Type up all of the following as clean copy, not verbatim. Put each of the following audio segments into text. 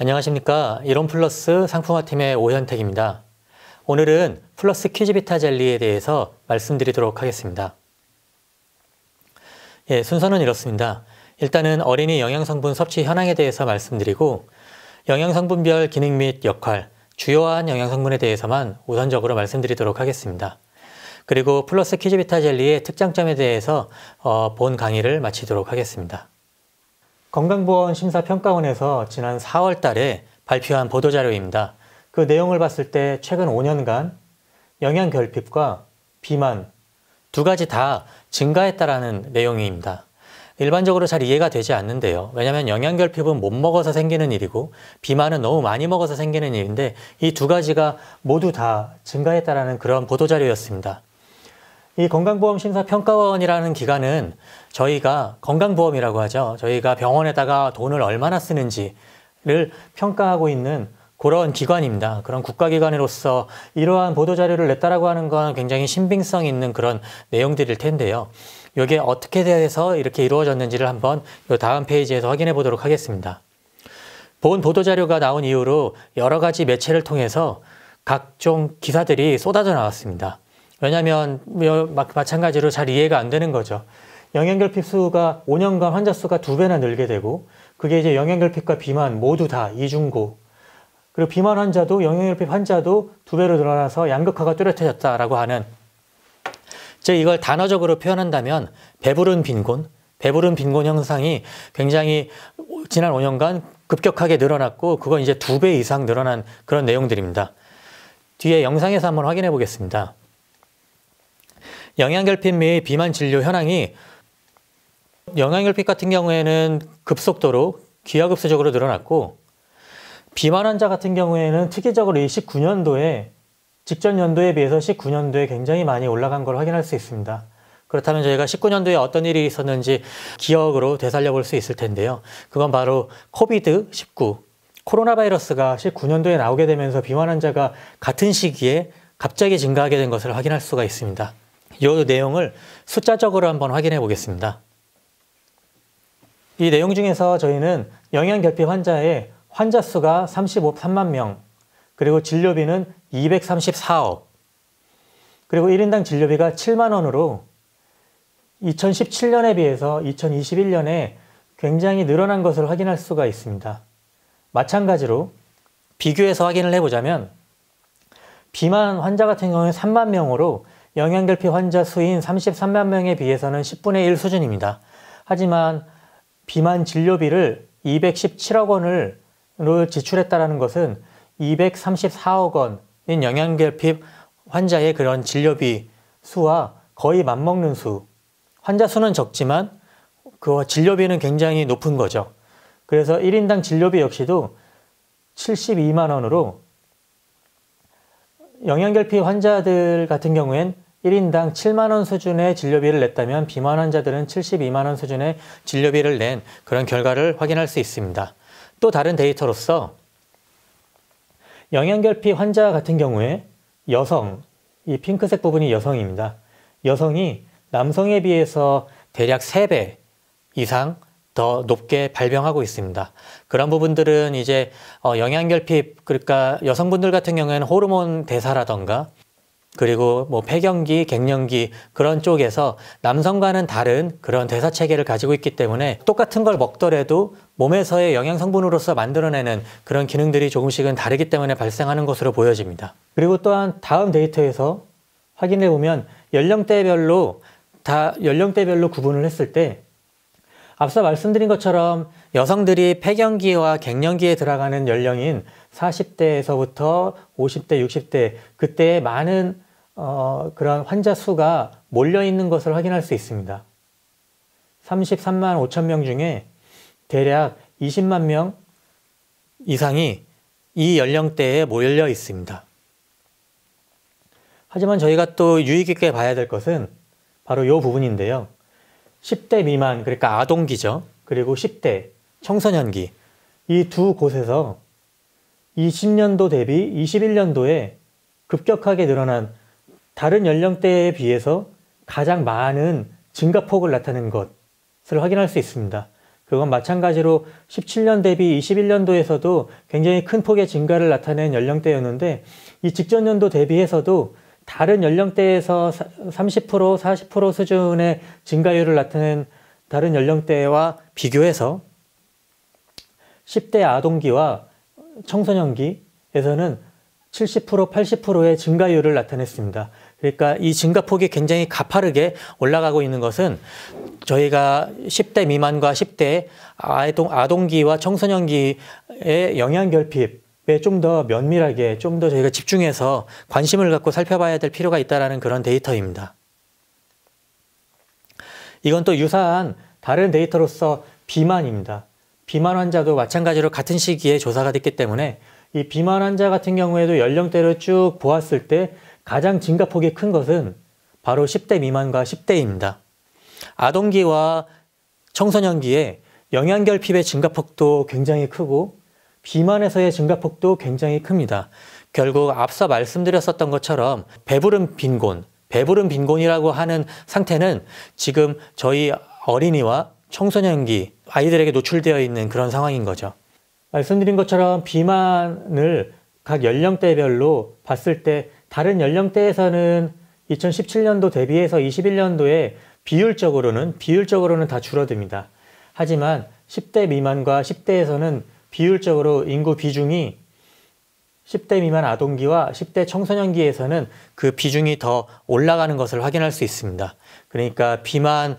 안녕하십니까. 이론플러스 상품화팀의 오현택입니다. 오늘은 플러스 퀴즈비타 젤리에 대해서 말씀드리도록 하겠습니다. 순서는 이렇습니다. 일단은 어린이 영양성분 섭취 현황에 대해서 말씀드리고 영양성분별 기능 및 역할, 주요한 영양성분에 대해서만 우선적으로 말씀드리도록 하겠습니다. 그리고 플러스 퀴즈비타 젤리의 특장점에 대해서 본 강의를 마치도록 하겠습니다. 건강보험심사평가원에서 지난 4월 달에 발표한 보도자료입니다. 그 내용을 봤을 때 최근 5년간 영양결핍과 비만 두 가지 다 증가했다라는 내용입니다. 일반적으로 잘 이해가 되지 않는데요. 왜냐하면 영양결핍은 못 먹어서 생기는 일이고 비만은 너무 많이 먹어서 생기는 일인데 이 두 가지가 모두 다 증가했다라는 그런 보도자료였습니다. 이 건강보험심사평가원이라는 기관은 저희가 건강보험이라고 하죠. 저희가 병원에다가 돈을 얼마나 쓰는지를 평가하고 있는 그런 기관입니다. 그런 국가기관으로서 이러한 보도자료를 냈다라고 하는 건 굉장히 신빙성 있는 그런 내용들일 텐데요. 이게 어떻게 돼서 이렇게 이루어졌는지를 한번 이 다음 페이지에서 확인해 보도록 하겠습니다. 본 보도자료가 나온 이후로 여러 가지 매체를 통해서 각종 기사들이 쏟아져 나왔습니다. 왜냐하면 마찬가지로 잘 이해가 안 되는 거죠. 영양결핍 수가 5년간 환자 수가 2배나 늘게 되고 그게 이제 영양결핍과 비만 모두 다 이중고 그리고 비만 환자도 영양결핍 환자도 2배로 늘어나서 양극화가 뚜렷해졌다라고 하는 즉 이걸 단어적으로 표현한다면 배부른 빈곤 현상이 굉장히 지난 5년간 급격하게 늘어났고 그건 이제 2배 이상 늘어난 그런 내용들입니다. 뒤에 영상에서 한번 확인해 보겠습니다. 영양결핍 및 비만 진료 현황이 영양결핍 같은 경우에는 급속도로 기하급수적으로 늘어났고 비만 환자 같은 경우에는 특이적으로 이 19년도에 직전 연도에 비해서 19년도에 굉장히 많이 올라간 걸 확인할 수 있습니다. 그렇다면 저희가 19년도에 어떤 일이 있었는지 기억으로 되살려 볼 수 있을 텐데요. 그건 바로 코비드-19 코로나 바이러스가 19년도에 나오게 되면서 비만 환자가 같은 시기에 갑자기 증가하게 된 것을 확인할 수가 있습니다. 이 내용을 숫자적으로 한번 확인해 보겠습니다. 이 내용 중에서 저희는 영양결핍 환자의 환자 수가 33만 명, 그리고 진료비는 234억, 그리고 1인당 진료비가 7만 원으로 2017년에 비해서 2021년에 굉장히 늘어난 것을 확인할 수가 있습니다. 마찬가지로 비교해서 확인을 해보자면 비만 환자 같은 경우는 3만 명으로 영양결핍 환자 수인 33만 명에 비해서는 10분의 1 수준입니다. 하지만 비만 진료비를 217억 원을 지출했다는 것은 234억 원인 영양결핍 환자의 그런 진료비 수와 거의 맞먹는 수. 환자 수는 적지만 그 진료비는 굉장히 높은 거죠. 그래서 1인당 진료비 역시도 72만 원으로 영양결핍 환자들 같은 경우엔 1인당 7만 원 수준의 진료비를 냈다면 비만 환자들은 72만 원 수준의 진료비를 낸 그런 결과를 확인할 수 있습니다. 또 다른 데이터로서 영양결핍 환자 같은 경우에 여성, 이 핑크색 부분이 여성입니다. 여성이 남성에 비해서 대략 3배 이상 더 높게 발병하고 있습니다. 그런 부분들은 이제 영양결핍, 그러니까 여성분들 같은 경우에는 호르몬 대사라던가 그리고 뭐 폐경기, 갱년기 그런 쪽에서 남성과는 다른 그런 대사 체계를 가지고 있기 때문에 똑같은 걸 먹더라도 몸에서의 영양성분으로서 만들어내는 그런 기능들이 조금씩은 다르기 때문에 발생하는 것으로 보여집니다. 그리고 또한 다음 데이터에서 확인해 보면 연령대별로 구분을 했을 때 앞서 말씀드린 것처럼 여성들이 폐경기와 갱년기에 들어가는 연령인 40대에서부터 50대, 60대 그때에 많은 그런 환자 수가 몰려있는 것을 확인할 수 있습니다. 33만 5천 명 중에 대략 20만 명 이상이 이 연령대에 몰려 있습니다. 하지만 저희가 또 유의 깊게 봐야 될 것은 바로 이 부분인데요. 10대 미만, 그러니까 아동기죠. 그리고 10대, 청소년기 이 두 곳에서 20년도 대비 21년도에 급격하게 늘어난 다른 연령대에 비해서 가장 많은 증가폭을 나타낸 것을 확인할 수 있습니다. 그건 마찬가지로 17년 대비 21년도에서도 굉장히 큰 폭의 증가를 나타낸 연령대였는데 이 직전 연도 대비해서도 다른 연령대에서 30%, 40% 수준의 증가율을 나타낸 다른 연령대와 비교해서 10대 아동기와 청소년기에서는 70%, 80%의 증가율을 나타냈습니다. 그러니까 이 증가폭이 굉장히 가파르게 올라가고 있는 것은 저희가 10대 미만과 10대 아동기와 청소년기의 영양결핍에 좀 더 면밀하게, 좀 더 저희가 집중해서 관심을 갖고 살펴봐야 될 필요가 있다는 그런 데이터입니다. 이건 또 유사한 다른 데이터로서 비만입니다. 비만 환자도 마찬가지로 같은 시기에 조사가 됐기 때문에 이 비만 환자 같은 경우에도 연령대를 쭉 보았을 때 가장 증가폭이 큰 것은 바로 10대 미만과 10대입니다. 아동기와 청소년기에 영양결핍의 증가폭도 굉장히 크고 비만에서의 증가폭도 굉장히 큽니다. 결국 앞서 말씀드렸었던 것처럼 배부른 빈곤이라고 하는 상태는 지금 저희 어린이와 청소년기 아이들에게 노출되어 있는 그런 상황인 거죠. 말씀드린 것처럼 비만을 각 연령대별로 봤을 때 다른 연령대에서는 2017년도 대비해서 21년도에 비율적으로는 다 줄어듭니다. 하지만 10대 미만과 10대에서는 비율적으로 인구 비중이 10대 미만 아동기와 10대 청소년기에서는 그 비중이 더 올라가는 것을 확인할 수 있습니다. 그러니까 비만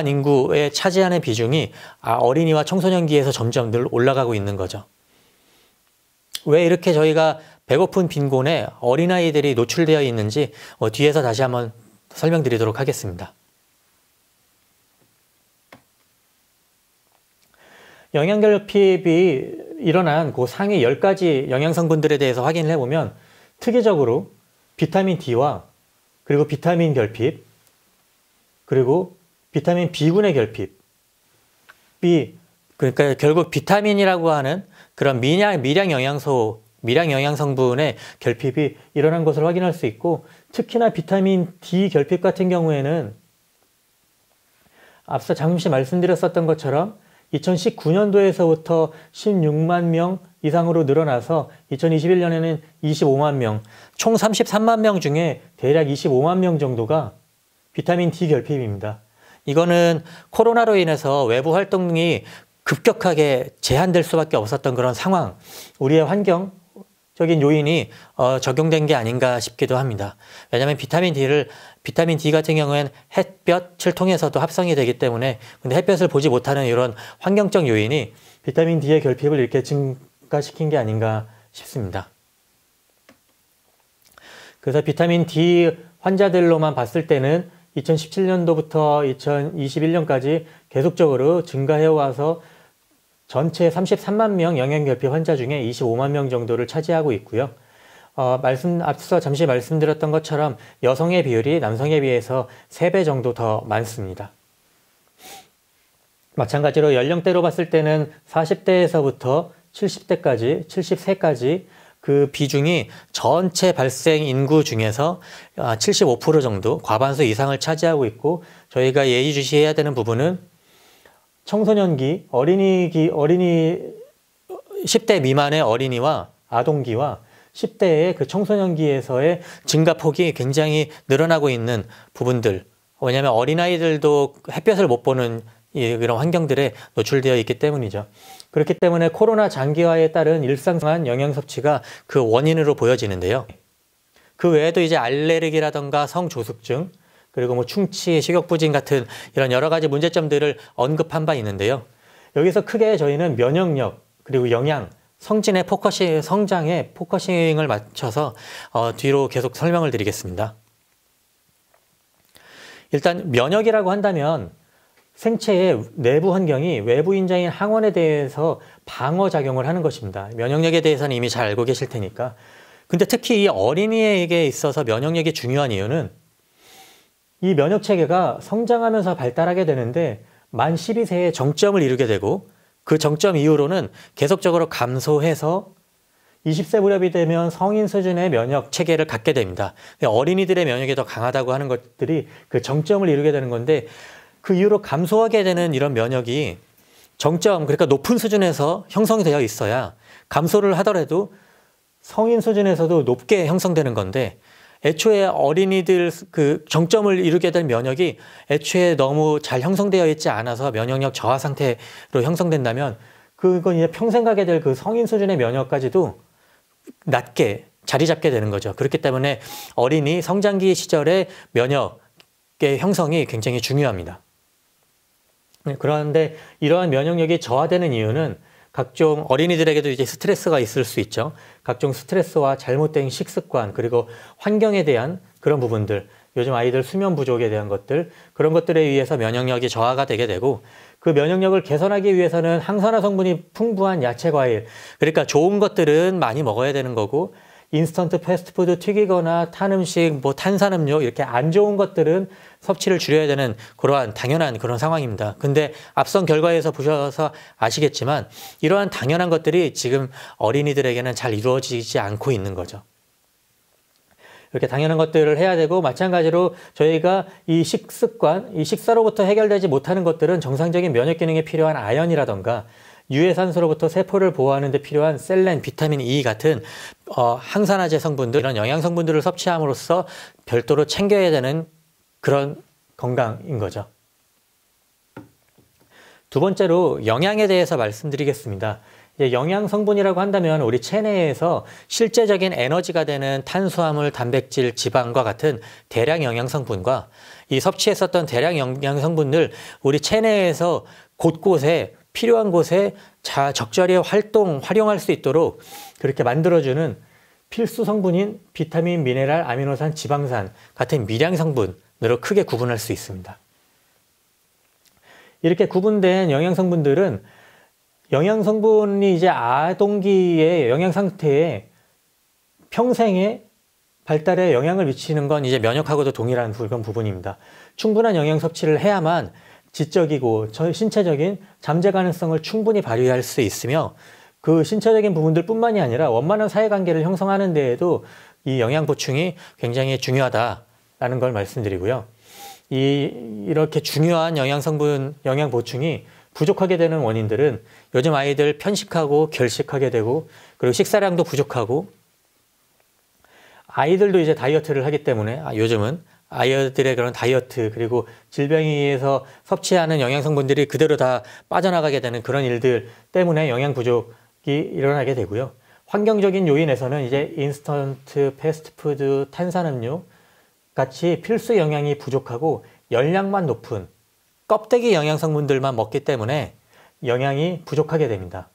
인구에 차지하는 비중이 어린이와 청소년기에서 점점 늘 올라가고 있는 거죠. 왜 이렇게 저희가 배고픈 빈곤에 어린아이들이 노출되어 있는지 뒤에서 다시 한번 설명드리도록 하겠습니다. 영양결핍이 일어난 그 상위 10가지 영양성분들에 대해서 확인을 해보면 특이적으로 비타민 D와 그리고 비타민 결핍 그리고 비타민 B군의 결핍이 그러니까 결국 비타민이라고 하는 그런 미량 영양성분의 결핍이 일어난 것을 확인할 수 있고 특히나 비타민 D 결핍 같은 경우에는 앞서 잠시 말씀드렸었던 것처럼 2019년도에서부터 16만 명 이상으로 늘어나서 2021년에는 25만 명, 총 33만 명 중에 대략 25만 명 정도가 비타민 D 결핍입니다. 이거는 코로나로 인해서 외부 활동이 급격하게 제한될 수밖에 없었던 그런 상황, 우리의 환경적인 요인이 적용된 게 아닌가 싶기도 합니다. 왜냐하면 비타민 D 같은 경우에는 햇볕을 통해서도 합성이 되기 때문에 근데 햇볕을 보지 못하는 이런 환경적 요인이 비타민 D의 결핍을 이렇게 증가시킨 게 아닌가 싶습니다. 그래서 비타민 D 환자들로만 봤을 때는 2017년도부터 2021년까지 계속적으로 증가해와서 전체 33만 명 영양결핍 환자 중에 25만 명 정도를 차지하고 있고요. 앞서 잠시 말씀드렸던 것처럼 여성의 비율이 남성에 비해서 3배 정도 더 많습니다. 마찬가지로 연령대로 봤을 때는 40대에서부터 70세까지 그 비중이 전체 발생 인구 중에서 75% 정도, 과반수 이상을 차지하고 있고 저희가 예의주시해야 되는 부분은 청소년기, 10대 미만의 어린이와 아동기와 10대의 그 청소년기에서의 증가폭이 굉장히 늘어나고 있는 부분들. 왜냐하면 어린아이들도 햇볕을 못 보는 이런 환경들에 노출되어 있기 때문이죠. 그렇기 때문에 코로나 장기화에 따른 일상생활 영양 섭취가 그 원인으로 보여지는데요. 그 외에도 이제 알레르기라던가 성조숙증, 그리고 뭐 충치, 식욕부진 같은 이런 여러 가지 문제점들을 언급한 바 있는데요. 여기서 크게 저희는 면역력, 그리고 영양, 성장에 포커싱을 맞춰서 뒤로 계속 설명을 드리겠습니다. 일단 면역이라고 한다면 생체의 내부 환경이 외부 인자인 항원에 대해서 방어작용을 하는 것입니다. 면역력에 대해서는 이미 잘 알고 계실 테니까. 근데 특히 이 어린이에게 있어서 면역력이 중요한 이유는 이 면역체계가 성장하면서 발달하게 되는데 만 12세에 정점을 이루게 되고 그 정점 이후로는 계속적으로 감소해서 20세 무렵이 되면 성인 수준의 면역 체계를 갖게 됩니다. 어린이들의 면역이 더 강하다고 하는 것들이 그 정점을 이루게 되는 건데 그 이후로 감소하게 되는 이런 면역이 정점, 그러니까 높은 수준에서 형성이 되어 있어야 감소를 하더라도 성인 수준에서도 높게 형성되는 건데, 애초에 어린이들 그 정점을 이루게 될 면역이 애초에 너무 잘 형성되어 있지 않아서 면역력 저하 상태로 형성된다면 그건 이제 평생 가게 될 그 성인 수준의 면역까지도 낮게 자리 잡게 되는 거죠. 그렇기 때문에 어린이 성장기 시절의 면역의 형성이 굉장히 중요합니다. 그런데 이러한 면역력이 저하되는 이유는 각종 어린이들에게도 이제 스트레스가 있을 수 있죠. 각종 스트레스와 잘못된 식습관, 그리고 환경에 대한 그런 부분들, 요즘 아이들 수면 부족에 대한 것들, 그런 것들에 의해서 면역력이 저하가 되게 되고, 그 면역력을 개선하기 위해서는 항산화 성분이 풍부한 야채, 과일, 그러니까 좋은 것들은 많이 먹어야 되는 거고, 인스턴트 패스트푸드 튀기거나 탄 음식, 뭐 탄산음료 이렇게 안 좋은 것들은 섭취를 줄여야 되는 그러한 당연한 그런 상황입니다. 근데 앞선 결과에서 보셔서 아시겠지만 이러한 당연한 것들이 지금 어린이들에게는 잘 이루어지지 않고 있는 거죠. 이렇게 당연한 것들을 해야 되고, 마찬가지로 저희가 이 식습관, 이 식사로부터 해결되지 못하는 것들은 정상적인 면역 기능에 필요한 아연이라던가 유해산소로부터 세포를 보호하는 데 필요한 셀렌, 비타민 E 같은 항산화제 성분들, 이런 영양 성분들을 섭취함으로써 별도로 챙겨야 되는 그런 건강인 거죠. 두 번째로 영양에 대해서 말씀드리겠습니다. 영양 성분이라고 한다면 우리 체내에서 실제적인 에너지가 되는 탄수화물, 단백질, 지방과 같은 대량 영양 성분과 이 섭취했었던 대량 영양 성분들 우리 체내에서 곳곳에 필요한 곳에 적절히 활용할 수 있도록 그렇게 만들어주는 필수 성분인 비타민, 미네랄, 아미노산, 지방산 같은 미량 성분으로 크게 구분할 수 있습니다. 이렇게 구분된 영양 성분들은 영양 성분이 이제 아동기의 영양 상태에 평생의 발달에 영향을 미치는 건 이제 면역하고도 동일한 그런 부분입니다. 충분한 영양 섭취를 해야만 지적이고 신체적인 잠재 가능성을 충분히 발휘할 수 있으며, 그 신체적인 부분들 뿐만이 아니라 원만한 사회관계를 형성하는 데에도 이 영양 보충이 굉장히 중요하다라는 걸 말씀드리고요. 이렇게 중요한 영양 성분, 영양 보충이 부족하게 되는 원인들은 요즘 아이들 편식하고 결식하게 되고, 그리고 식사량도 부족하고, 아이들도 이제 다이어트를 하기 때문에 요즘은 아이들의 그런 다이어트, 그리고 질병에 의해서 섭취하는 영양 성분들이 그대로 다 빠져나가게 되는 그런 일들 때문에 영양 부족이 일어나게 되고요. 환경적인 요인에서는 이제 인스턴트 패스트푸드, 탄산음료 같이 필수 영양이 부족하고 열량만 높은 껍데기 영양 성분들만 먹기 때문에 영양이 부족하게 됩니다.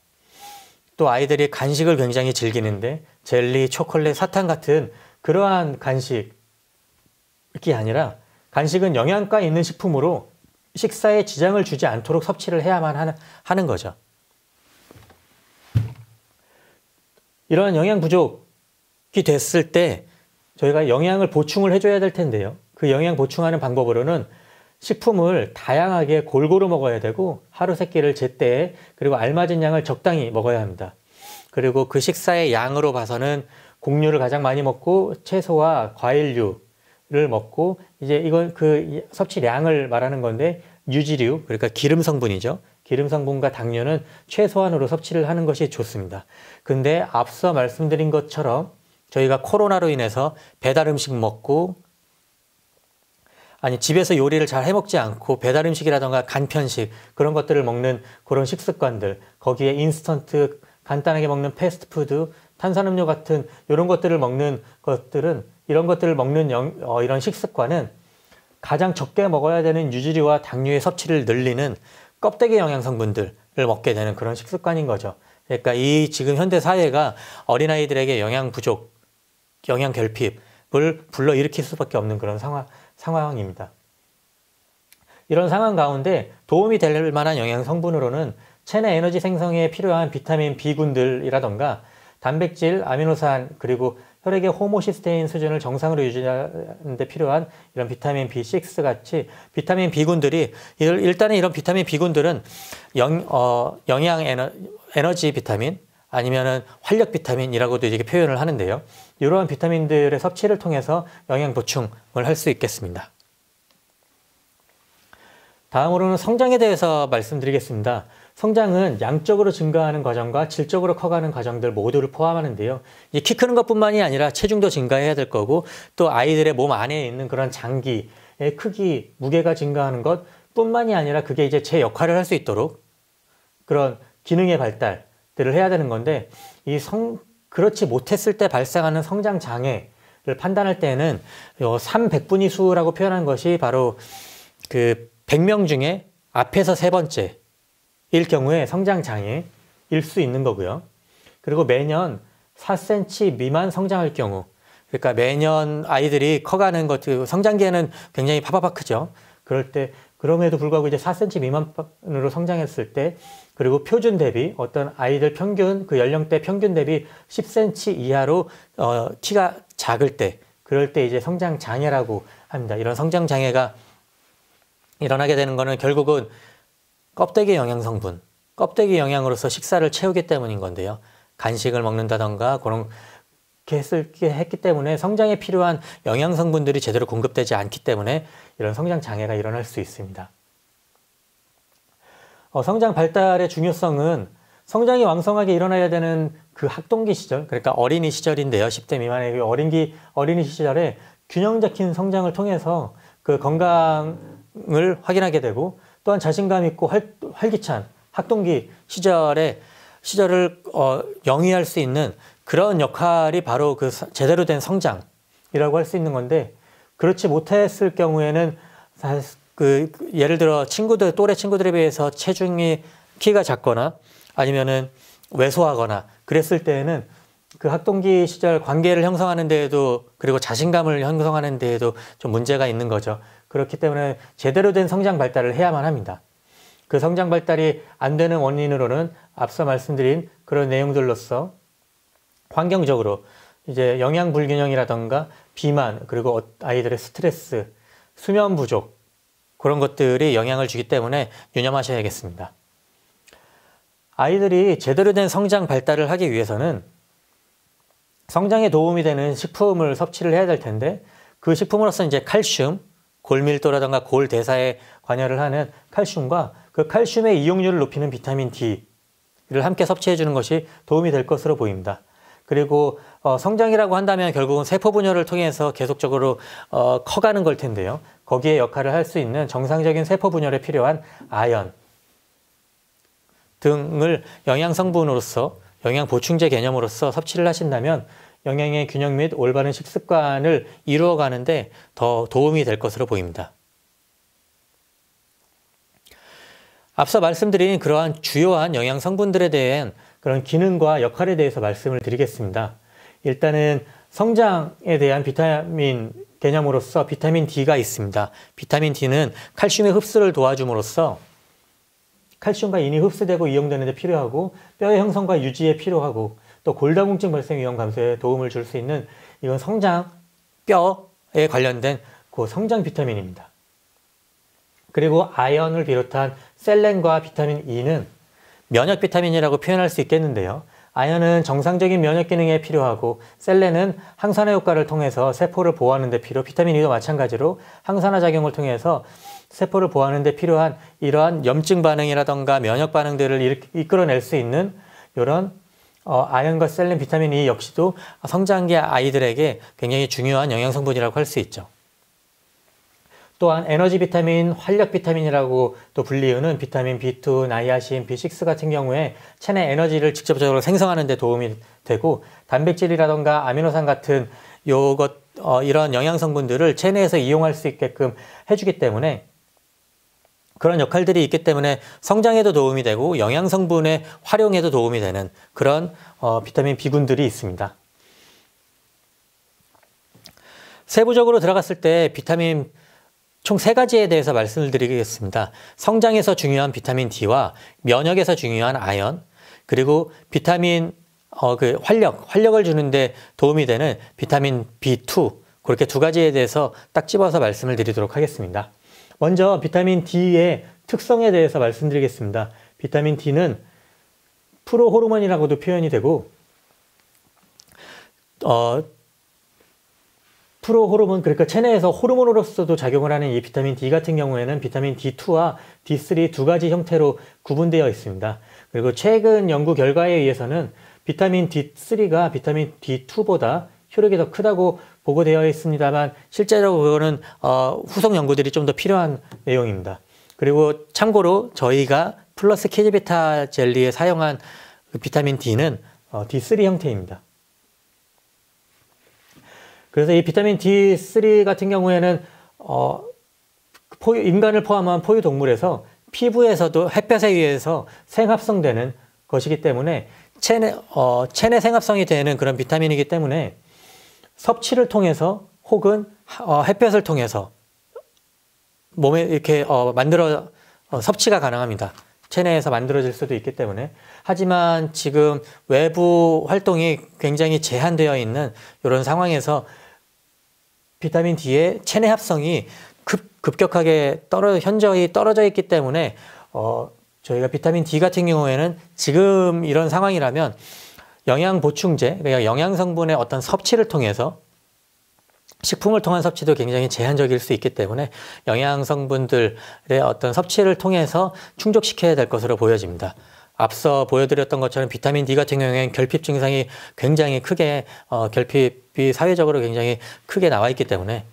또 아이들이 간식을 굉장히 즐기는데 젤리, 초콜릿, 사탕 같은 그러한 간식이 아니라, 간식은 영양가 있는 식품으로 식사에 지장을 주지 않도록 섭취를 해야만 하는 거죠. 이러한 영양 부족이 됐을 때 저희가 영양을 보충을 해줘야 될 텐데요. 그 영양 보충하는 방법으로는 식품을 다양하게 골고루 먹어야 되고, 하루 세 끼를 제때, 그리고 알맞은 양을 적당히 먹어야 합니다. 그리고 그 식사의 양으로 봐서는 곡류를 가장 많이 먹고 채소와 과일류를 먹고, 이제 이건 그 섭취량을 말하는 건데, 유지류, 그러니까 기름 성분이죠. 기름 성분과 당류는 최소한으로 섭취를 하는 것이 좋습니다. 근데 앞서 말씀드린 것처럼 저희가 코로나로 인해서 배달 음식 먹고, 아니 집에서 요리를 잘 해먹지 않고 배달 음식이라던가 간편식 그런 것들을 먹는 그런 식습관들, 거기에 인스턴트 간단하게 먹는 패스트푸드, 탄산음료 같은 이런 것들을 먹는 것들은, 이런 것들을 먹는 이런 식습관은 가장 적게 먹어야 되는 유지류와 당류의 섭취를 늘리는 껍데기 영양 성분들을 먹게 되는 그런 식습관인 거죠. 그러니까 이 지금 현대 사회가 어린아이들에게 영양 부족, 영양 결핍을 불러일으킬 수밖에 없는 그런 상황입니다. 이런 상황 가운데 도움이 될 만한 영양 성분으로는 체내 에너지 생성에 필요한 비타민 B군들이라던가 단백질, 아미노산, 그리고 혈액의 호모시스테인 수준을 정상으로 유지하는 데 필요한 이런 비타민 B6 같이 비타민 B군들이, 일단은 이런 비타민 B군들은 에너지 비타민 아니면은 활력 비타민이라고도 이렇게 표현을 하는데요. 이러한 비타민들의 섭취를 통해서 영양 보충을 할 수 있겠습니다. 다음으로는 성장에 대해서 말씀드리겠습니다. 성장은 양적으로 증가하는 과정과 질적으로 커가는 과정들 모두를 포함하는데요. 이 키 크는 것뿐만이 아니라 체중도 증가해야 될 거고 또 아이들의 몸 안에 있는 그런 장기의 크기, 무게가 증가하는 것뿐만이 아니라 그게 이제 제 역할을 할 수 있도록 그런 기능의 발달들을 해야 되는 건데 그렇지 못했을 때 발생하는 성장 장애를 판단할 때는 300분위수라고 표현한 것이 바로 그 100명 중에 앞에서 세 번째 일 경우에 성장 장애일 수 있는 거고요. 그리고 매년 4cm 미만 성장할 경우, 그러니까 매년 아이들이 커가는 것, 성장기에는 굉장히 파파파 크죠. 그럴 때, 그럼에도 불구하고 이제 4cm 미만으로 성장했을 때, 그리고 표준 대비 어떤 아이들 평균, 그 연령대 평균 대비 10cm 이하로 키가 작을 때, 그럴 때 이제 성장 장애라고 합니다. 이런 성장 장애가 일어나게 되는 거는 결국은 껍데기 영양 성분, 껍데기 영양으로서 식사를 채우기 때문인 건데요. 간식을 먹는다던가 그렇게 했기 때문에 성장에 필요한 영양 성분들이 제대로 공급되지 않기 때문에 이런 성장 장애가 일어날 수 있습니다. 성장 발달의 중요성은 성장이 왕성하게 일어나야 되는 그 학동기 시절, 그러니까 어린이 시절인데요. 10대 미만의 그 어린이 시절에 균형 잡힌 성장을 통해서 그 건강을 확인하게 되고 또한 자신감 있고 활기찬 학동기 시절을 영위할 수 있는 그런 역할이 바로 그 제대로 된 성장이라고 할 수 있는 건데, 그렇지 못했을 경우에는 예를 들어 또래 친구들에 비해서 키가 작거나 아니면은 왜소하거나 그랬을 때에는 그 학동기 시절 관계를 형성하는 데에도, 그리고 자신감을 형성하는 데에도 좀 문제가 있는 거죠. 그렇기 때문에 제대로 된 성장 발달을 해야만 합니다. 그 성장 발달이 안 되는 원인으로는 앞서 말씀드린 그런 내용들로서 환경적으로 이제 영양 불균형이라던가 비만, 그리고 아이들의 스트레스, 수면 부족, 그런 것들이 영향을 주기 때문에 유념하셔야겠습니다. 아이들이 제대로 된 성장 발달을 하기 위해서는 성장에 도움이 되는 식품을 섭취를 해야 될 텐데, 그 식품으로서 이제 칼슘, 골밀도라든가 골 대사에 관여를 하는 칼슘과 그 칼슘의 이용률을 높이는 비타민 D를 함께 섭취해 주는 것이 도움이 될 것으로 보입니다. 그리고 성장이라고 한다면 결국은 세포 분열을 통해서 계속적으로 커가는 걸 텐데요. 거기에 역할을 할 수 있는 정상적인 세포 분열에 필요한 아연 등을 영양 성분으로서, 영양 보충제 개념으로서 섭취를 하신다면 영양의 균형 및 올바른 식습관을 이루어가는데 더 도움이 될 것으로 보입니다. 앞서 말씀드린 그러한 주요한 영양 성분들에 대한 그런 기능과 역할에 대해서 말씀을 드리겠습니다. 일단은 성장에 대한 비타민 개념으로서 비타민 D가 있습니다. 비타민 D는 칼슘의 흡수를 도와줌으로써 칼슘과 인이 흡수되고 이용되는 데 필요하고, 뼈의 형성과 유지에 필요하고, 또 골다공증 발생 위험 감소에 도움을 줄 수 있는, 이건 뼈에 관련된 그 성장 비타민입니다. 그리고 아연을 비롯한 셀렌과 비타민 E는 면역 비타민이라고 표현할 수 있겠는데요. 아연은 정상적인 면역 기능에 필요하고, 셀렌은 항산화 효과를 통해서 세포를 보호하는 데 비타민 E도 마찬가지로 항산화 작용을 통해서 세포를 보호하는 데 필요한 이러한 염증 반응이라던가 면역 반응들을 이끌어낼 수 있는 이런 아연과 셀렌, 비타민 E 역시도 성장기 아이들에게 굉장히 중요한 영양 성분이라고 할 수 있죠. 또한 에너지 비타민, 활력 비타민이라고 또 불리우는 비타민 B2, 나이아신, B6 같은 경우에 체내 에너지를 직접적으로 생성하는 데 도움이 되고, 단백질이라던가 아미노산 같은 이런 영양 성분들을 체내에서 이용할 수 있게끔 해주기 때문에, 그런 역할들이 있기 때문에 성장에도 도움이 되고 영양 성분의 활용에도 도움이 되는 그런 비타민 B군들이 있습니다. 세부적으로 들어갔을 때 비타민 총 3가지에 대해서 말씀을 드리겠습니다. 성장에서 중요한 비타민 D와 면역에서 중요한 아연, 그리고 비타민 활력을 주는데 도움이 되는 비타민 B2, 그렇게 2가지에 대해서 딱 집어서 말씀을 드리도록 하겠습니다. 먼저 비타민 D의 특성에 대해서 말씀드리겠습니다. 비타민 D는 프로호르몬이라고도 표현이 되고, 프로호르몬, 그러니까 체내에서 호르몬으로서도 작용을 하는 이 비타민 D 같은 경우에는 비타민 D2와 D3 두 가지 형태로 구분되어 있습니다. 그리고 최근 연구 결과에 의해서는 비타민 D3가 비타민 D2보다 효력이 더 크다고 보고되어 있습니다만 실제로 그거는 후속 연구들이 좀 더 필요한 내용입니다. 그리고 참고로 저희가 플러스 키즈비타 젤리에 사용한 그 비타민 D는 D3 형태입니다. 그래서 이 비타민 D3 같은 경우에는 인간을 포함한 포유동물에서 피부에서도 햇볕에 의해서 생합성되는 것이기 때문에 체내 생합성이 되는 그런 비타민이기 때문에 섭취를 통해서 혹은 햇볕을 통해서 몸에 이렇게 섭취가 가능합니다. 체내에서 만들어질 수도 있기 때문에. 하지만 지금 외부 활동이 굉장히 제한되어 있는 이런 상황에서 비타민 D의 체내 합성이 급격하게 현저히 떨어져 있기 때문에 저희가 비타민 D 같은 경우에는 지금 이런 상황이라면 영양 보충제, 그러니까 영양 성분의 어떤 섭취를 통해서 식품을 통한 섭취도 굉장히 제한적일 수 있기 때문에 영양 성분들의 어떤 섭취를 통해서 충족시켜야 될 것으로 보여집니다. 앞서 보여드렸던 것처럼 비타민 D 같은 경우에는 결핍 증상이 굉장히 크게 결핍이 사회적으로 굉장히 크게 나와 있기 때문에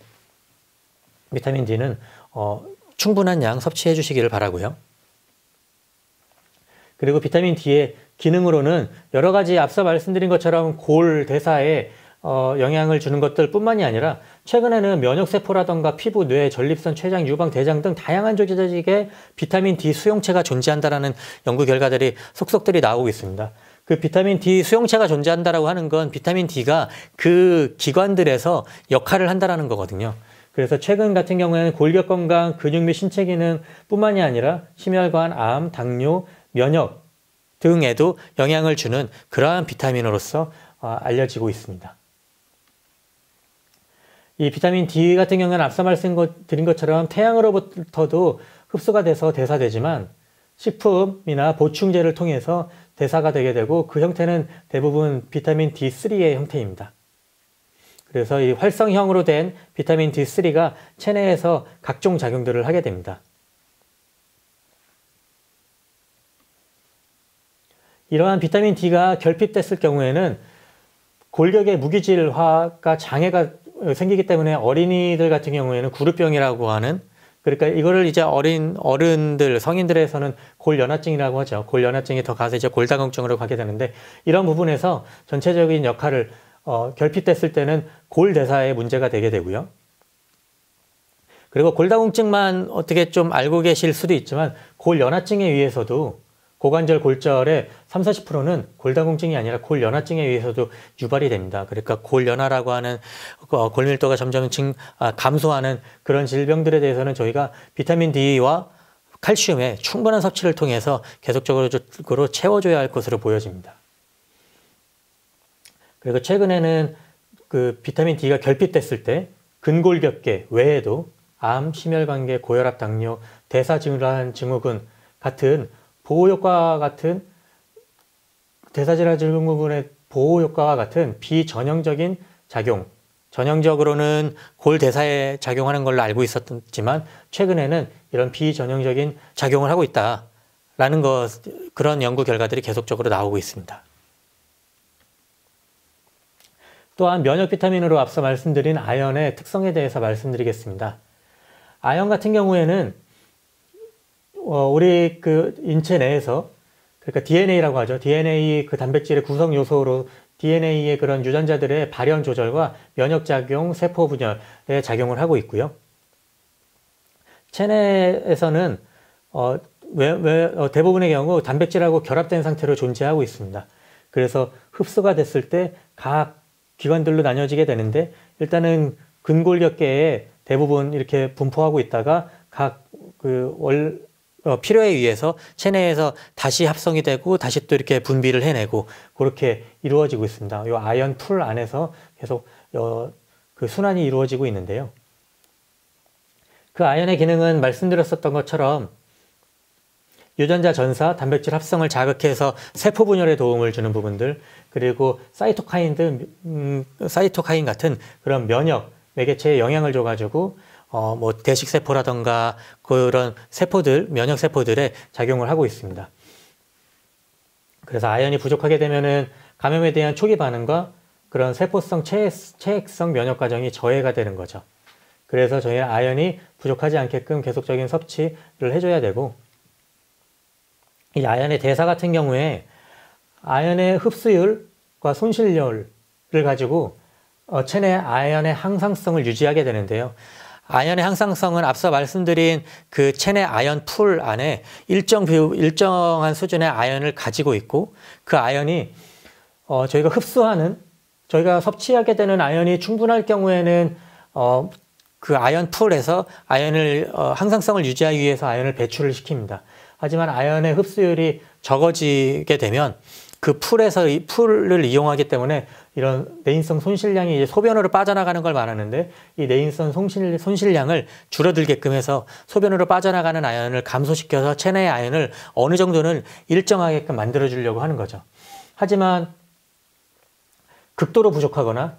비타민 D는 충분한 양 섭취해 주시기를 바라고요. 그리고 비타민 D의 기능으로는 여러 가지 앞서 말씀드린 것처럼 골 대사에 영향을 주는 것들 뿐만이 아니라 최근에는 면역세포라던가 피부, 뇌, 전립선, 췌장, 유방, 대장 등 다양한 조직에 비타민 D 수용체가 존재한다라는 연구 결과들이 속속들이 나오고 있습니다. 그 비타민 D 수용체가 존재한다라고 하는 건 비타민 D가 그 기관들에서 역할을 한다라는 거거든요. 그래서 최근 같은 경우에는 골격 건강, 근육 및 신체 기능 뿐만이 아니라 심혈관, 암, 당뇨, 면역 등에도 영향을 주는 그러한 비타민으로서 알려지고 있습니다. 이 비타민 D 같은 경우는 앞서 말씀드린 것처럼 태양으로부터도 흡수가 돼서 대사되지만 식품이나 보충제를 통해서 대사가 되게 되고 그 형태는 대부분 비타민 D3의 형태입니다. 그래서 이 활성형으로 된 비타민 D3가 체내에서 각종 작용들을 하게 됩니다. 이러한 비타민 D가 결핍됐을 경우에는 골격의 무기질화가 장애가 생기기 때문에 어린이들 같은 경우에는 구루병이라고 하는, 그러니까 이거를 이제 어른들, 성인들에서는 골연화증이라고 하죠. 골연화증이 더 가서 이제 골다공증으로 가게 되는데 이런 부분에서 전체적인 역할을 결핍됐을 때는 골대사에 문제가 되게 되고요. 그리고 골다공증만 어떻게 좀 알고 계실 수도 있지만 골연화증에 의해서도 고관절 골절의 30~40%는 골다공증이 아니라 골연화증에 의해서도 유발이 됩니다. 그러니까 골연화라고 하는 골밀도가 점점 감소하는 그런 질병들에 대해서는 저희가 비타민 D와 칼슘의 충분한 섭취를 통해서 계속적으로 채워줘야 할 것으로 보여집니다. 그리고 최근에는 그 비타민 D가 결핍됐을 때 근골격계 외에도 암, 심혈관계, 고혈압, 당뇨, 대사질환 증후군 같은 보호효과와 같은 대사질환 증후군의 보호효과와 같은 비전형적인 작용, 전형적으로는 골대사에 작용하는 걸로 알고 있었지만 최근에는 이런 비전형적인 작용을 하고 있다라는 그런 연구 결과들이 계속적으로 나오고 있습니다. 또한 면역 비타민으로 앞서 말씀드린 아연의 특성에 대해서 말씀드리겠습니다. 아연 같은 경우에는 우리 그 인체 내에서, 그러니까 DNA라고 하죠. DNA 그 단백질의 구성 요소로 DNA의 그런 유전자들의 발현 조절과 면역작용, 세포 분열에 작용을 하고 있고요. 체내에서는 대부분의 경우 단백질하고 결합된 상태로 존재하고 있습니다. 그래서 흡수가 됐을 때 각 기관들로 나뉘어지게 되는데 일단은 근골격계에 대부분 이렇게 분포하고 있다가 각 필요에 의해서 체내에서 다시 합성이 되고 다시 또 이렇게 분비를 해내고 그렇게 이루어지고 있습니다. 이 아연 풀 안에서 계속 그 순환이 이루어지고 있는데요. 그 아연의 기능은 말씀드렸었던 것처럼 유전자 전사, 단백질 합성을 자극해서 세포 분열에 도움을 주는 부분들, 그리고 사이토카인 같은 그런 면역, 매개체에 영향을 줘가지고 뭐 대식세포라던가 그런 세포들, 면역세포들에 작용을 하고 있습니다. 그래서 아연이 부족하게 되면은 감염에 대한 초기 반응과 그런 세포성 체액성 면역 과정이 저해가 되는 거죠. 그래서 저희는 아연이 부족하지 않게끔 계속적인 섭취를 해줘야 되고, 이 아연의 대사 같은 경우에 아연의 흡수율과 손실률을 가지고 체내 아연의 항상성을 유지하게 되는데요. 아연의 항상성은 앞서 말씀드린 그 체내 아연 풀 안에 일정한 수준의 아연을 가지고 있고, 그 아연이 저희가 섭취하게 되는 아연이 충분할 경우에는 그 아연 풀에서 아연을 항상성을 유지하기 위해서 아연을 배출을 시킵니다. 하지만 아연의 흡수율이 적어지게 되면 그 풀에서 이 풀을 이용하기 때문에 이런 내인성 손실량이 이제 소변으로 빠져나가는 걸 말하는데, 이 내인성 손실량을 줄어들게끔 해서 소변으로 빠져나가는 아연을 감소시켜서 체내의 아연을 어느 정도는 일정하게끔 만들어 주려고 하는 거죠. 하지만 극도로 부족하거나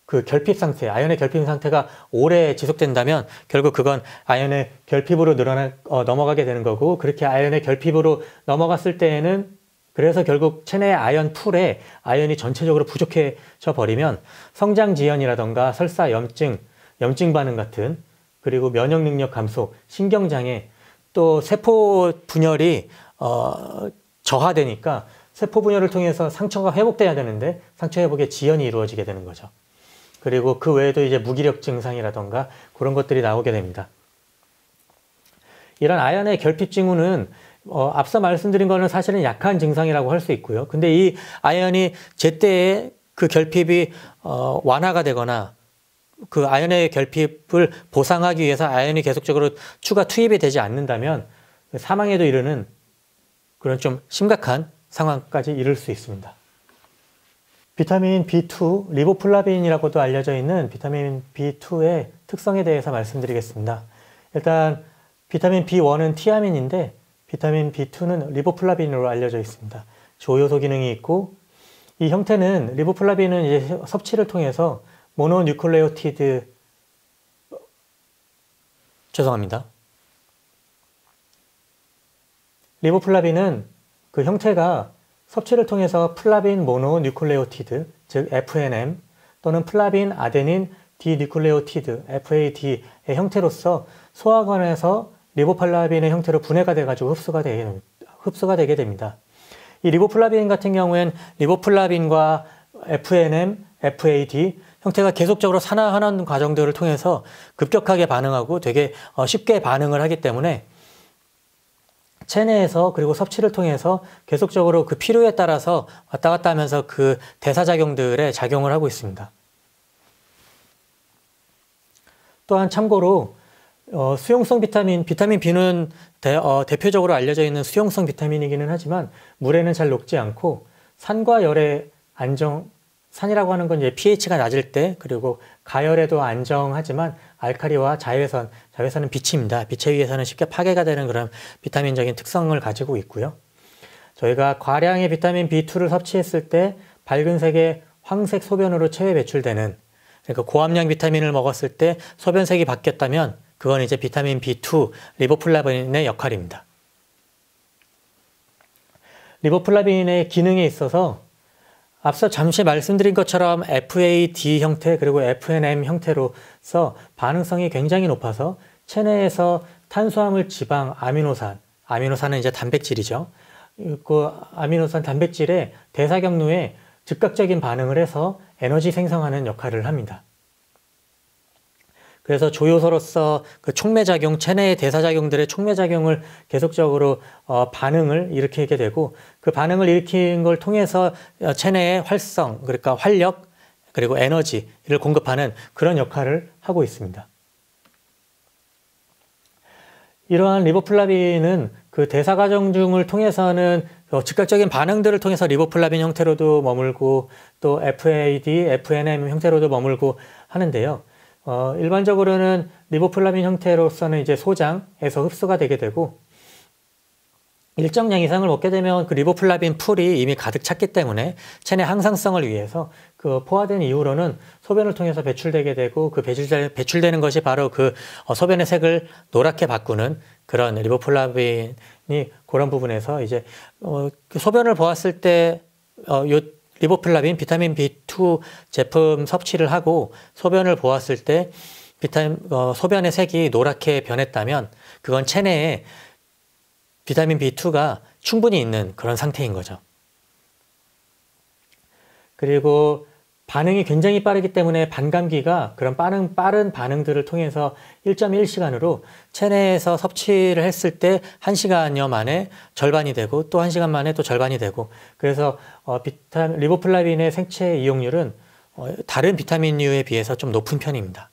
그 결핍 상태, 아연의 결핍 상태가 오래 지속된다면 결국 그건 아연의 결핍으로 넘어가게 되는 거고, 그렇게 아연의 결핍으로 넘어갔을 때에는 그래서 결국 체내의 아연 풀에 아연이 전체적으로 부족해져 버리면 성장 지연이라던가 설사, 염증 반응 같은, 그리고 면역 능력 감소, 신경장애, 또 세포 분열이 저하되니까 세포 분열을 통해서 상처가 회복돼야 되는데 상처 회복에 지연이 이루어지게 되는 거죠. 그리고 그 외에도 이제 무기력 증상이라던가 그런 것들이 나오게 됩니다. 이런 아연의 결핍 징후는 앞서 말씀드린 거는 사실은 약한 증상이라고 할 수 있고요. 근데 이 아연이 제때에 그 결핍이 완화가 되거나 그 아연의 결핍을 보상하기 위해서 아연이 계속적으로 추가 투입이 되지 않는다면 사망에도 이르는 그런 좀 심각한 상황까지 이를 수 있습니다. 비타민 B2, 리보플라빈이라고도 알려져 있는 비타민 B2의 특성에 대해서 말씀드리겠습니다. 일단 비타민 B1은 티아민인데 비타민 B2는 리보플라빈으로 알려져 있습니다. 조효소 기능이 있고, 이 형태는 리보플라빈은 이제 섭취를 통해서 모노뉴클레오티드 리보플라빈은 그 형태가 섭취를 통해서 플라빈 모노뉴클레오티드, 즉 FNM 또는 플라빈 아데닌 디뉴클레오티드, FAD의 형태로서 소화관에서 리보플라빈의 형태로 분해가 돼가지고 흡수가 되게 됩니다. 이 리보플라빈 같은 경우엔 리보플라빈과 FNM, FAD 형태가 계속적으로 산화하는 과정들을 통해서 급격하게 반응하고 되게 쉽게 반응을 하기 때문에 체내에서 그리고 섭취를 통해서 계속적으로 그 필요에 따라서 왔다 갔다 하면서 그 대사작용들에 작용을 하고 있습니다. 또한 참고로 수용성 비타민 B는 대표적으로 알려져 있는 수용성 비타민이기는 하지만 물에는 잘 녹지 않고 산과 열의 산이라고 하는 건 이제 pH가 낮을 때, 그리고 가열에도 안정하지만 알칼리와 자외선은 빛입니다. 빛에 의해서는 쉽게 파괴가 되는 그런 비타민적인 특성을 가지고 있고요. 저희가 과량의 비타민 B2를 섭취했을 때 밝은 색의 황색 소변으로 체외 배출되는, 그러니까 고함량 비타민을 먹었을 때 소변색이 바뀌었다면 그건 이제 비타민 B2, 리보플라빈의 역할입니다. 리보플라빈의 기능에 있어서 앞서 잠시 말씀드린 것처럼 FAD 형태 그리고 FNM 형태로서 반응성이 굉장히 높아서 체내에서 탄수화물, 지방, 아미노산은 이제 단백질이죠. 그 아미노산 단백질의 대사 경로에 즉각적인 반응을 해서 에너지 생성하는 역할을 합니다. 그래서 조효소로서 그 촉매작용, 체내의 대사작용들의 촉매작용을 계속적으로 반응을 일으키게 되고, 그 반응을 일으킨 걸 통해서 체내의 활성, 그러니까 활력, 그리고 에너지를 공급하는 그런 역할을 하고 있습니다. 이러한 리보플라빈은 그 대사과정 중을 통해서는 즉각적인 반응들을 통해서 리보플라빈 형태로도 머물고 또 FAD, FNM 형태로도 머물고 하는데요. 일반적으로는 리보플라빈 형태로서는 이제 소장에서 흡수가 되게 되고, 일정량 이상을 먹게 되면 그 리보플라빈 풀이 이미 가득 찼기 때문에 체내 항상성을 위해서 그 포화된 이후로는 소변을 통해서 배출되게 되고 그 배출되는 것이 바로 그 소변의 색을 노랗게 바꾸는 그런 리보플라빈이 그런 부분에서 이제 그 소변을 보았을 때 요 리보플라빈 비타민 B2 제품 섭취를 하고 소변을 보았을 때 소변의 색이 노랗게 변했다면 그건 체내에 비타민 B2가 충분히 있는 그런 상태인 거죠. 그리고 반응이 굉장히 빠르기 때문에 반감기가 그런 빠른 반응들을 통해서 1.1시간으로 체내에서 섭취를 했을 때 1시간여 만에 절반이 되고 또 1시간 만에 또 절반이 되고 그래서 리보플라빈의 생체 이용률은 다른 비타민류에 비해서 좀 높은 편입니다.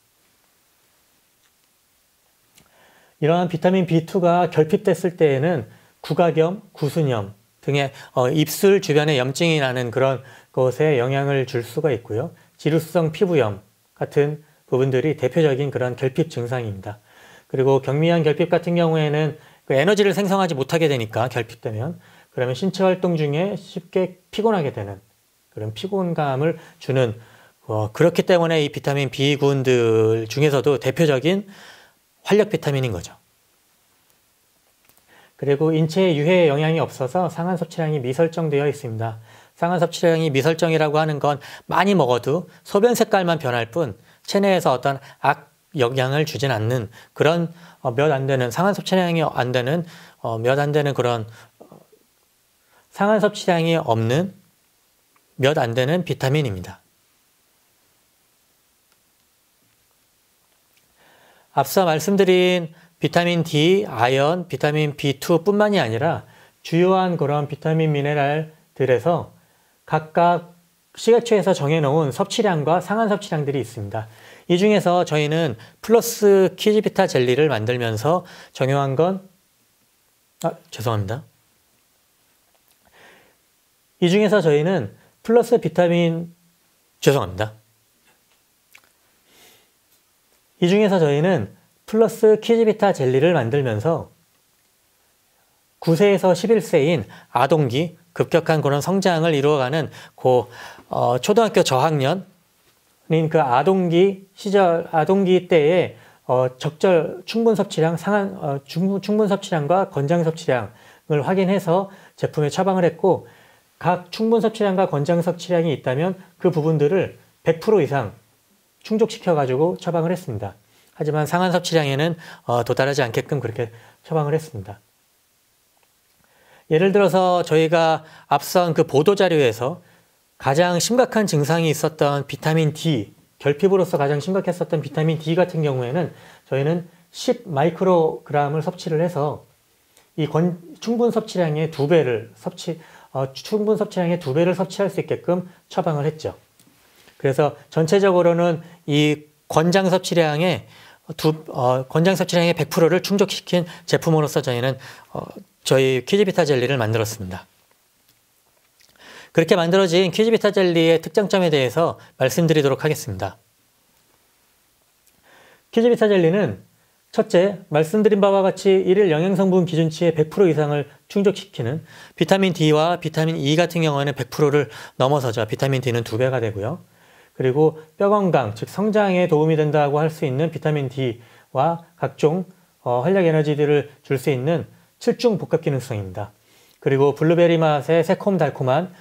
이러한 비타민 B2가 결핍됐을 때에는 구각염, 구순염 등의 입술 주변에 염증이 나는 그런 것에 영향을 줄 수가 있고요. 지루성 피부염 같은 부분들이 대표적인 그런 결핍 증상입니다. 그리고 경미한 결핍 같은 경우에는 그 에너지를 생성하지 못하게 되니까 결핍되면 그러면 신체 활동 중에 쉽게 피곤하게 되는 그런 피곤감을 주는 그렇기 때문에 이 비타민 B군들 중에서도 대표적인 활력 비타민인 거죠. 그리고 인체에 유해 영향이 없어서 상한 섭취량이 미설정되어 있습니다. 상한 섭취량이 미설정이라고 하는 건 많이 먹어도 소변 색깔만 변할 뿐 체내에서 어떤 악 영향을 주진 않는 그런 몇 안 되는 상한 섭취량이 안 되는 몇 안 되는 그런 상한 섭취량이 없는 몇 안 되는 비타민입니다. 앞서 말씀드린 비타민 D, 아연, 비타민 B2 뿐만이 아니라 주요한 그런 비타민 미네랄들에서 각각 식약처에서 정해놓은 섭취량과 상한 섭취량들이 있습니다. 이 중에서 저희는 플러스 키즈비타 젤리를 만들면서 정용한 건 죄송합니다. 이 중에서 저희는 플러스 비타민 죄송합니다. 이 중에서 저희는 플러스 키즈비타 젤리를 만들면서 9세에서 11세인 아동기, 급격한 그런 성장을 이루어가는 초등학교 저학년인 그 아동기 시절, 아동기 때의 충분 섭취량, 충분 섭취량과 권장 섭취량을 확인해서 제품에 처방을 했고, 각 충분 섭취량과 권장 섭취량이 있다면 그 부분들을 100% 이상 충족시켜가지고 처방을 했습니다. 하지만 상한 섭취량에는 도달하지 않게끔 그렇게 처방을 했습니다. 예를 들어서 저희가 앞선 그 보도자료에서 가장 심각한 증상이 있었던 비타민 D, 결핍으로서 가장 심각했었던 비타민 D 같은 경우에는 저희는 10 마이크로그램을 섭취를 해서 이 충분 섭취량의 2배를 충분 섭취량의 2배를 섭취할 수 있게끔 처방을 했죠. 그래서 전체적으로는 이 권장 섭취량의 100%를 충족시킨 제품으로서 저희는 저희 키즈비타 젤리를 만들었습니다. 그렇게 만들어진 키즈비타 젤리의 특장점에 대해서 말씀드리도록 하겠습니다. 키즈비타 젤리는 첫째, 말씀드린 바와 같이 일일 영양성분 기준치의 100% 이상을 충족시키는 비타민 D와 비타민 E 같은 경우에는 100%를 넘어서죠. 비타민 D는 2배가 되고요. 그리고 뼈 건강, 즉 성장에 도움이 된다고 할 수 있는 비타민 D와 각종 활력 에너지들을 줄 수 있는 7중 복합 기능성입니다. 그리고 블루베리 맛의 새콤달콤한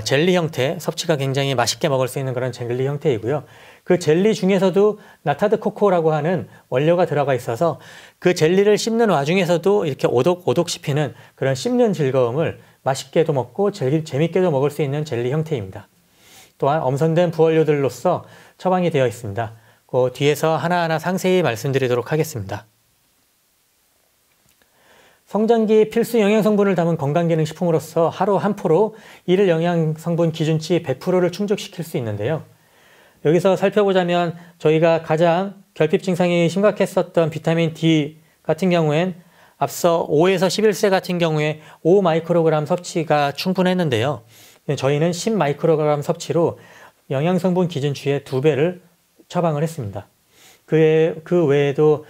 젤리 형태, 섭취가 굉장히 맛있게 먹을 수 있는 그런 젤리 형태이고요. 그 젤리 중에서도 나타드 코코라고 하는 원료가 들어가 있어서 그 젤리를 씹는 와중에서도 이렇게 오독오독 씹히는 그런 씹는 즐거움을 맛있게도 먹고 재밌게도 먹을 수 있는 젤리 형태입니다. 또한 엄선된 부원료들로서 처방이 되어 있습니다. 그 뒤에서 하나하나 상세히 말씀드리도록 하겠습니다. 성장기 필수 영양성분을 담은 건강기능식품으로서 하루 한 포로 일일 영양성분 기준치 100%를 충족시킬 수 있는데요. 여기서 살펴보자면 저희가 가장 결핍 증상이 심각했었던 비타민 D 같은 경우엔 앞서 5에서 11세 같은 경우에 5 마이크로그램 섭취가 충분했는데요. 저희는 10 마이크로그램 섭취로 영양성분 기준치의 2배를 처방을 했습니다. 그 외에도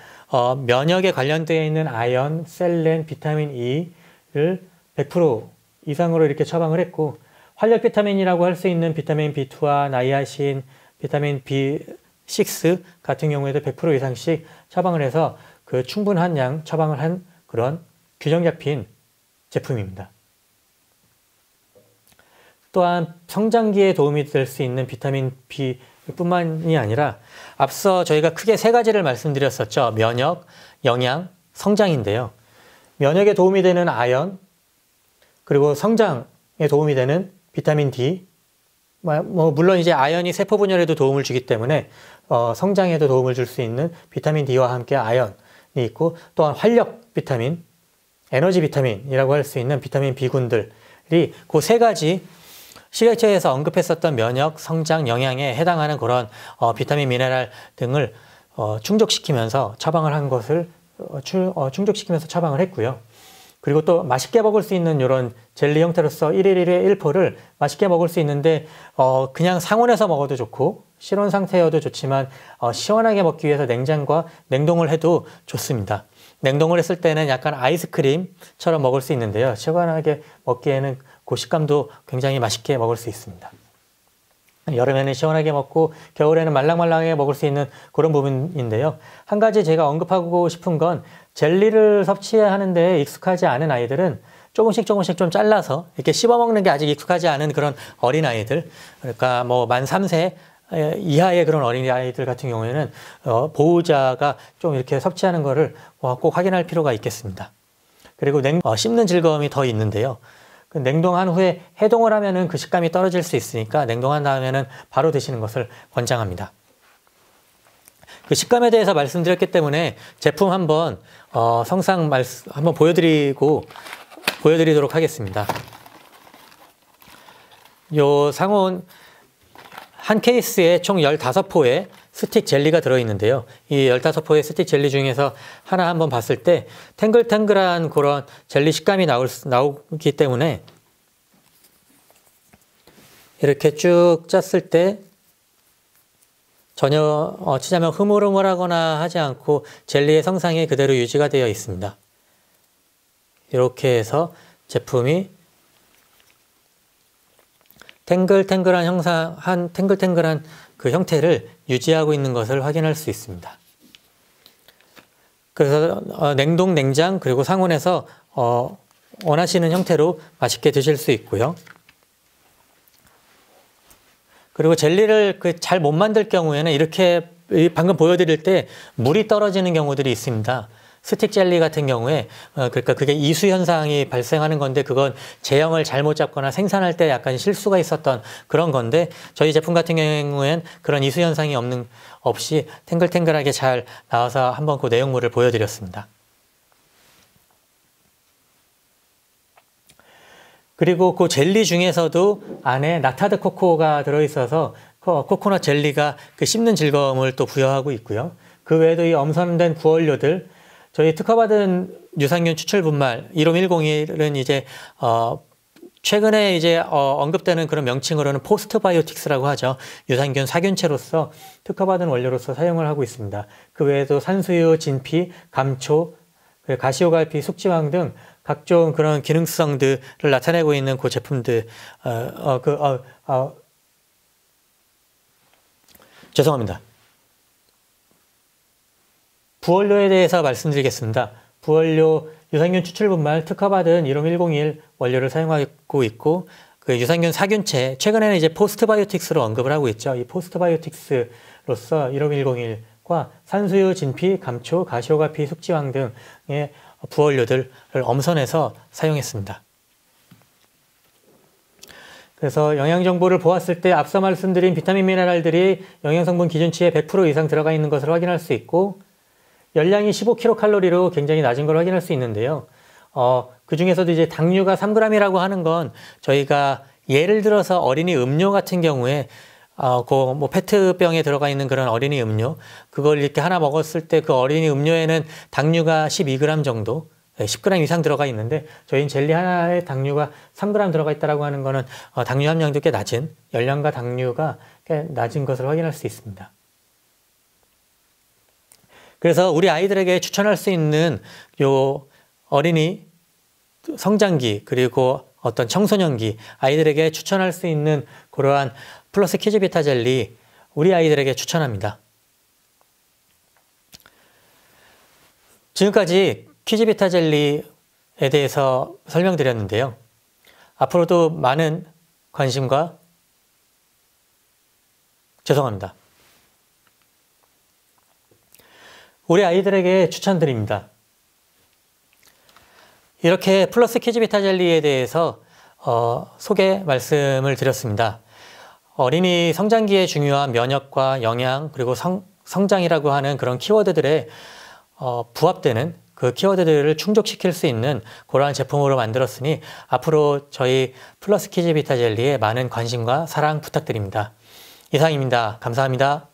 면역에 관련되어 있는 아연, 셀렌, 비타민 E를 100% 이상으로 이렇게 처방을 했고, 활력 비타민이라고 할 수 있는 비타민 B2와 나이아신, 비타민 B6 같은 경우에도 100% 이상씩 처방을 해서 그 충분한 양 처방을 한 그런 균형 잡힌 제품입니다. 또한 성장기에 도움이 될 수 있는 비타민 B 뿐만이 아니라 앞서 저희가 크게 세 가지를 말씀드렸었죠. 면역, 영양, 성장인데요. 면역에 도움이 되는 아연, 그리고 성장에 도움이 되는 비타민 D, 물론 이제 아연이 세포 분열에도 도움을 주기 때문에 성장에도 도움을 줄 수 있는 비타민 D와 함께 아연이 있고, 또한 활력 비타민, 에너지 비타민이라고 할 수 있는 비타민 B군들이 그 세 가지 식약처에서 언급했었던 면역, 성장, 영양에 해당하는 그런 비타민, 미네랄 등을 충족시키면서 처방을 한 것을 충족시키면서 처방을 했고요. 그리고 또 맛있게 먹을 수 있는 이런 젤리 형태로서 1일 1회 1포를 맛있게 먹을 수 있는데 그냥 상온에서 먹어도 좋고 실온 상태여도 좋지만 시원하게 먹기 위해서 냉장과 냉동을 해도 좋습니다. 냉동을 했을 때는 약간 아이스크림처럼 먹을 수 있는데요. 시원하게 먹기에는 그 식감도 굉장히 맛있게 먹을 수 있습니다. 여름에는 시원하게 먹고 겨울에는 말랑말랑하게 먹을 수 있는 그런 부분인데요. 한 가지 제가 언급하고 싶은 건 젤리를 섭취하는데 익숙하지 않은 아이들은 조금씩 좀 잘라서 이렇게 씹어 먹는 게 아직 익숙하지 않은 그런 어린 아이들, 그러니까 뭐 만 3세 이하의 그런 어린 아이들 같은 경우에는 보호자가 좀 이렇게 섭취하는 거를 꼭 확인할 필요가 있겠습니다. 그리고 씹는 즐거움이 더 있는데요. 그 냉동한 후에 해동을 하면은 그 식감이 떨어질 수 있으니까 냉동한 다음에는 바로 드시는 것을 권장합니다. 그 식감에 대해서 말씀드렸기 때문에 제품 한번 성상 한번 보여드리도록 하겠습니다. 요 상온 한 케이스에 총 15포의 스틱 젤리가 들어있는데요. 이 15포의 스틱 젤리 중에서 하나 한번 봤을 때 탱글탱글한 그런 젤리 식감이 나오기 때문에 이렇게 쭉 짰을 때 전혀 치자면 흐물흐물하거나 하지 않고 젤리의 성상이 그대로 유지가 되어 있습니다. 이렇게 해서 제품이 탱글탱글한 그 형태를 유지하고 있는 것을 확인할 수 있습니다. 그래서 냉동, 냉장 그리고 상온에서 원하시는 형태로 맛있게 드실 수 있고요. 그리고 젤리를 잘 못 만들 경우에는 이렇게 방금 보여드릴 때 물이 떨어지는 경우들이 있습니다. 스틱 젤리 같은 경우에 그러니까 그게 이수 현상이 발생하는 건데 그건 제형을 잘못 잡거나 생산할 때 약간 실수가 있었던 그런 건데 저희 제품 같은 경우엔 그런 이수 현상이 없이 탱글탱글하게 잘 나와서 한번 그 내용물을 보여드렸습니다. 그리고 그 젤리 중에서도 안에 나타드 코코가 들어있어서 코코넛 젤리가 그 씹는 즐거움을 또 부여하고 있고요. 그 외에도 이 엄선된 구원료들, 저희 특허받은 유산균 추출 분말 15101은 이제 최근에 이제 언급되는 그런 명칭으로는 포스트바이오틱스라고 하죠. 유산균 사균체로서 특허받은 원료로서 사용을 하고 있습니다. 그 외에도 산수유, 진피, 감초, 가시오갈피, 숙지황 등 각종 그런 기능성들을 나타내고 있는 그 제품들, 죄송합니다. 부원료에 대해서 말씀드리겠습니다. 부원료 유산균 추출분말 특허받은 15101 원료를 사용하고 있고, 그 유산균 사균체, 최근에는 이제 포스트바이오틱스로 언급을 하고 있죠. 이 포스트바이오틱스로서 15101과 산수유, 진피, 감초, 가시오가피, 숙지황 등의 부원료들을 엄선해서 사용했습니다. 그래서 영양정보를 보았을 때 앞서 말씀드린 비타민 미네랄들이 영양성분 기준치의 100% 이상 들어가 있는 것을 확인할 수 있고, 열량이 15kcal로 굉장히 낮은 걸 확인할 수 있는데요. 그 중에서도 이제 당류가 3g이라고 하는 건 저희가 예를 들어서 어린이 음료 같은 경우에 뭐 페트병에 들어가 있는 그런 어린이 음료, 그걸 이렇게 하나 먹었을 때 그 어린이 음료에는 당류가 12g 정도, 10g 이상 들어가 있는데 저희는 젤리 하나에 당류가 3g 들어가 있다고 하는 거는 당류 함량도 꽤 낮은, 열량과 당류가 꽤 낮은 것을 확인할 수 있습니다. 그래서 우리 아이들에게 추천할 수 있는 요 어린이 성장기 그리고 어떤 청소년기 아이들에게 추천할 수 있는 그러한 플러스 키즈비타 젤리 우리 아이들에게 추천합니다. 지금까지 키즈비타 젤리에 대해서 설명드렸는데요. 앞으로도 많은 관심과 죄송합니다. 우리 아이들에게 추천드립니다. 이렇게 플러스 키즈비타 젤리에 대해서 소개 말씀을 드렸습니다. 어린이 성장기에 중요한 면역과 영양 그리고 성장이라고 하는 그런 키워드들에 부합되는 그 키워드들을 충족시킬 수 있는 그러한 제품으로 만들었으니 앞으로 저희 플러스 키즈비타 젤리에 많은 관심과 사랑 부탁드립니다. 이상입니다. 감사합니다.